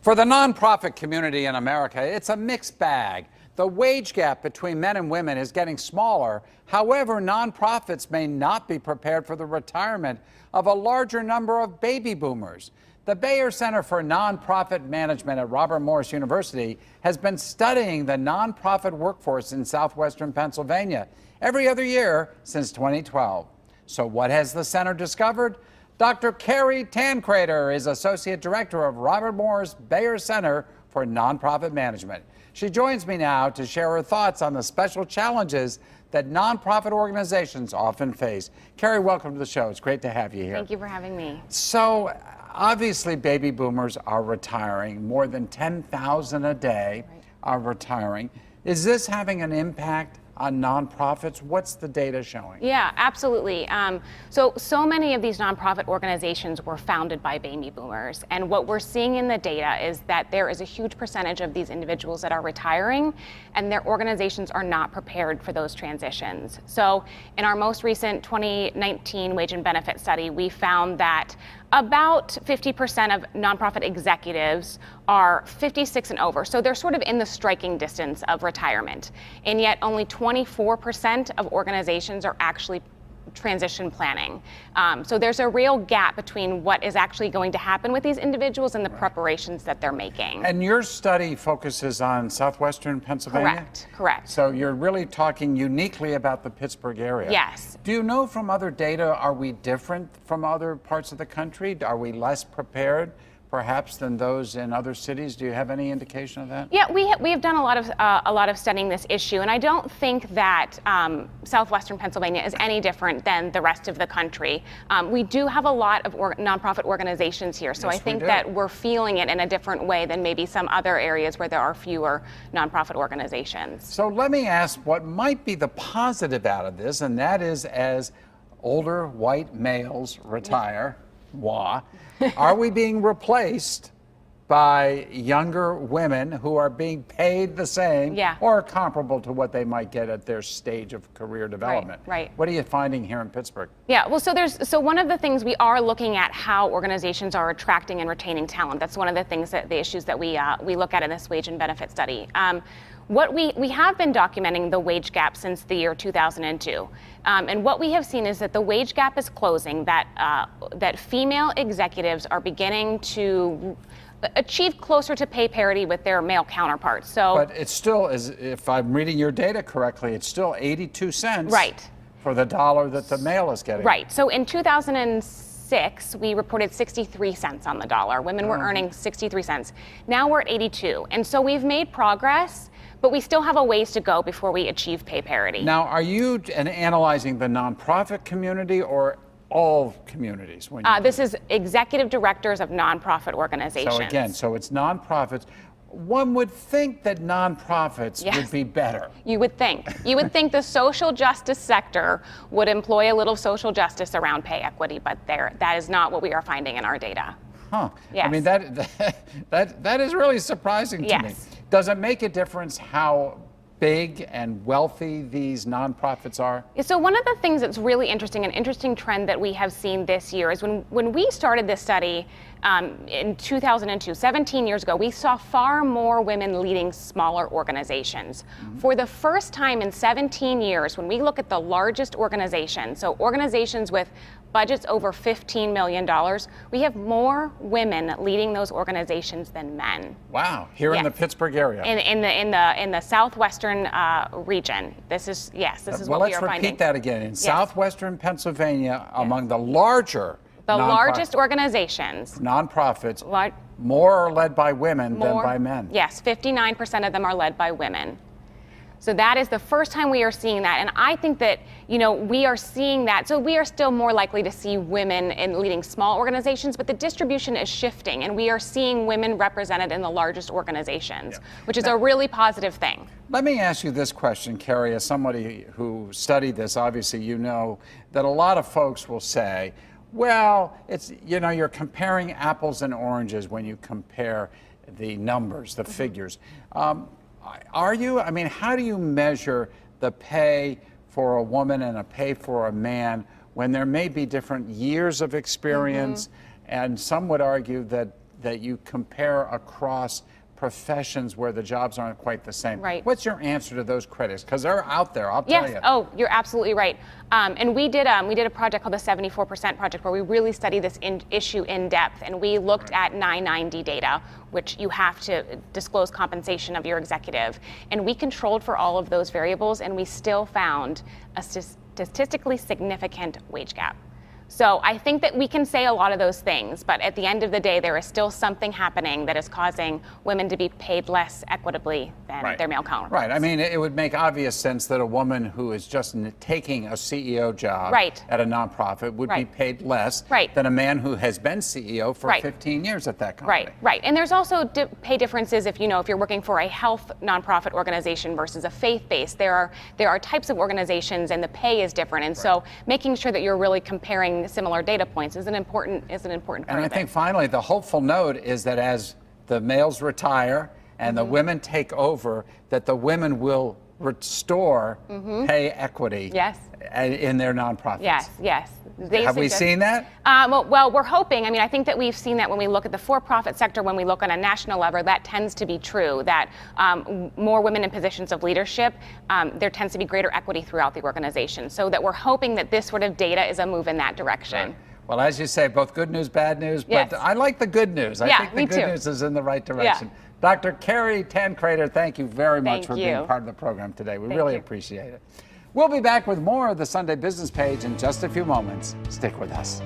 For the nonprofit community in America, it's a mixed bag. The wage gap between men and women is getting smaller. However, nonprofits may not be prepared for the retirement of a larger number of baby boomers. The Bayer Center for Nonprofit Management at Robert Morris University has been studying the nonprofit workforce in southwestern Pennsylvania every other year since 2012. So what has the center discovered? Dr. Carrie Tancrader is Associate Director of Robert Morris Bayer Center for Nonprofit Management. She joins me now to share her thoughts on the special challenges that nonprofit organizations often face. Carrie, welcome to the show. It's great to have you here. Thank you for having me. So, obviously, baby boomers are retiring. More than 10,000 a day are retiring. Is this having an impact on nonprofits? What's the data showing? Yeah, absolutely. So many of these nonprofit organizations were founded by baby boomers. And what we're seeing in the data is that there is a huge percentage of these individuals that are retiring, and their organizations are not prepared for those transitions. So in our most recent 2019 wage and benefit study, we found that about 50% of nonprofit executives are 56 and over. So they're sort of in the striking distance of retirement. And yet only 24% of organizations are actually transition planning. So there's a real gap between what is actually going to happen with these individuals and the preparations that they're making. And your study focuses on southwestern Pennsylvania? Correct. So you're really talking uniquely about the Pittsburgh area. Yes. Do you know from other data, are we different from other parts of the country? Are we less prepared, perhaps, than those in other cities? Do you have any indication of that? Yeah, we have done a lot of studying this issue, and I don't think that southwestern Pennsylvania is any different than the rest of the country. We do have a lot of nonprofit organizations here, so Yes, I think that we're feeling it in a different way than maybe some other areas where there are fewer nonprofit organizations. So let me ask what might be the positive out of this, and that is as older white males retire, are we being replaced by younger women who are being paid the same or comparable to what they might get at their stage of career development? Right. What are you finding here in Pittsburgh? Yeah, well, so one of the things we are looking at how organizations are attracting and retaining talent. That's one of the things that the issues that we look at in this wage and benefit study. What we have been documenting the wage gap since the year 2002, and what we have seen is that the wage gap is closing. That female executives are beginning to achieve closer to pay parity with their male counterparts. So, but it still is, if I'm reading your data correctly, it's still 82 cents for the dollar that the male is getting. Right. So in 2006, we reported 63 cents on the dollar. Women were earning 63 cents. Now we're at 82, and so we've made progress. But we still have a ways to go before we achieve pay parity. Now, are you analyzing the nonprofit community or all communities? This is executive directors of nonprofit organizations. So again, it's nonprofits. One would think that nonprofits would be better. You would think. You would think the social justice sector would employ a little social justice around pay equity, but that is not what we are finding in our data. Huh. Yes. I mean, that is really surprising to me. Does it make a difference how big and wealthy these nonprofits are? So one of the things that's really interesting, an interesting trend that we have seen this year is when we started this study in 2002, 17 years ago, we saw far more women leading smaller organizations. For the first time in 17 years, when we look at the largest organizations, so organizations with budgets over $15 million, we have more women leading those organizations than men. Wow, here in the Pittsburgh area. In the southwestern region. This is what we are finding. Well, let's repeat that again. In southwestern Pennsylvania, among the largest organizations, nonprofits, more are led by women than by men. Yes, 59% of them are led by women. So that is the first time we are seeing that, and I think that we are seeing that. So we are still more likely to see women in leading small organizations, but the distribution is shifting, and we are seeing women represented in the largest organizations, which is a really positive thing. Let me ask you this question, Carrie, as somebody who studied this. Obviously, you know that a lot of folks will say, well, it's you're comparing apples and oranges when you compare the numbers, the figures. Are you? I mean, how do you measure the pay for a woman and a pay for a man when there may be different years of experience? And some would argue that that you compare across professions where the jobs aren't quite the same. Right. What's your answer to those critics? Because they're out there, I'll tell you. Yes. Oh, you're absolutely right. And we did a project called the 74% Project, where we really studied this issue in depth, and we looked at 990 data, which you have to disclose compensation of your executive, and we controlled for all of those variables, and we still found a statistically significant wage gap. So I think that we can say a lot of those things, but at the end of the day, there is still something happening that is causing women to be paid less equitably than their male counterparts. Right. I mean, it would make obvious sense that a woman who is just taking a CEO job at a nonprofit would be paid less than a man who has been CEO for 15 years at that company. Right. And there's also pay differences if you're working for a health nonprofit organization versus a faith-based. There are types of organizations, and the pay is different. And so making sure that you're really comparing similar data points is an important part and I think finally the hopeful note is that as the males retire and the women take over, that the women will restore pay equity in their nonprofits. Yes. Have we seen that? Well, we're hoping. I mean, I think that we've seen that when we look at the for-profit sector, when we look on a national level, that tends to be true, that more women in positions of leadership, there tends to be greater equity throughout the organization. So that we're hoping that this sort of data is a move in that direction. Right. Well, as you say, both good news, bad news, but I like the good news. I think the good news is in the right direction. Dr. Carrie Tancrader, thank you very much for being part of the program today. We really appreciate it. We'll be back with more of the Sunday Business Page in just a few moments. Stick with us.